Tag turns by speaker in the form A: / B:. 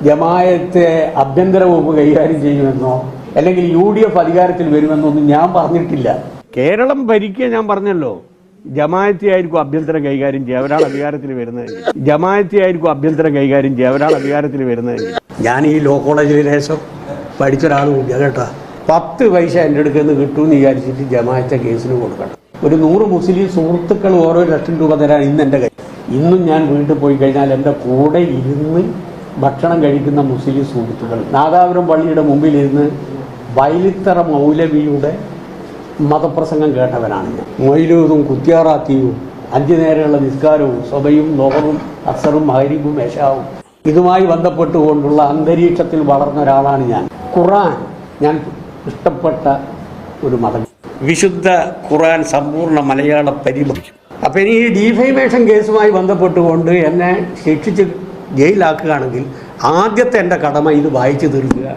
A: ജമാഅത്തെ ആഭ്യന്തര വകുപ്പ് കൈകാര്യം ചെയ്യുമെന്നോ അല്ലെങ്കിൽ UDF അധികാരത്തിൽ വരുമെന്നൊന്നും ഞാൻ പറഞ്ഞിട്ടില്ല. കേരളം ഭരിക്കുക ഞാൻ പറഞ്ഞല്ലോ. ജമാഅത്തിയായിരിക്കും ആഭ്യന്തരം കൈകാര്യം ചെയ്യുക, അവരാണ് അധികാരത്തിൽ വരുന്നത്. ജമാഅത്തിയായിരിക്കും ആഭ്യന്തരം കൈകാര്യം ചെയ്യുക, അവരാണ് അധികാരത്തിൽ വരുന്നത്. ഞാൻ ഈ ലോ കോളേജിൽ ദേശം പഠിച്ച ഒരാളുമില്ല കേട്ടോ. 10 പൈസ എൻ്റെ അടുക്കൽ നിന്ന് കിട്ടുമെന്ന് വിചാരിച്ചിട്ട് ജമാഅത്തെ കേസിന് കൊടുക്കണം. ഒരു 100 മുസ്ലിം സുഹൃത്തുക്കൾ ഓരോ ₹1,00,000 തരാൻ ഇന്ന് എൻ്റെ കയ്യിൽ. ഇന്നും ഞാൻ വീട്ടിൽ പോയി കഴിഞ്ഞാൽ എൻ്റെ കൂടെ ഇരുന്ന് ഭക്ഷണം കഴിക്കുന്ന മുസ്ലിം സുഹൃത്തുക്കൾ, നാദാപുരം പള്ളിയുടെ മുമ്പിലിരുന്ന് വൈലിത്തറ മൗലവിയുടെ മതപ്രസംഗം കേട്ടവനാണ് ഞാൻ. മൊയ്ലൂദും കുത്യാറാത്തിയും 5 നേരമുള്ള നിസ്കാരവും സ്വബയും ലോഹറും അസറും മഗ്‌രിബും ഇശാവും ഇതുമായി ബന്ധപ്പെട്ടുകൊണ്ടുള്ള അന്തരീക്ഷത്തിൽ വളർന്ന ഒരാളാണ് ഞാൻ. ഖുർആൻ ഞാൻ ഇഷ്ടപ്പെട്ട ഒരു മതം. വിശുദ്ധ ഖുർആൻ സമ്പൂർണ്ണ മലയാള പരിഭാഷ. അപ്പം ഇനി ഈ ഡീഫൈമേഷൻ കേസുമായി ബന്ധപ്പെട്ടുകൊണ്ട് എന്നെ ശിക്ഷിച്ച് ജയിലാക്കുകയാണെങ്കിൽ ആദ്യത്തെ എൻ്റെ കടമ ഇത് വായിച്ചു തീർക്കുക.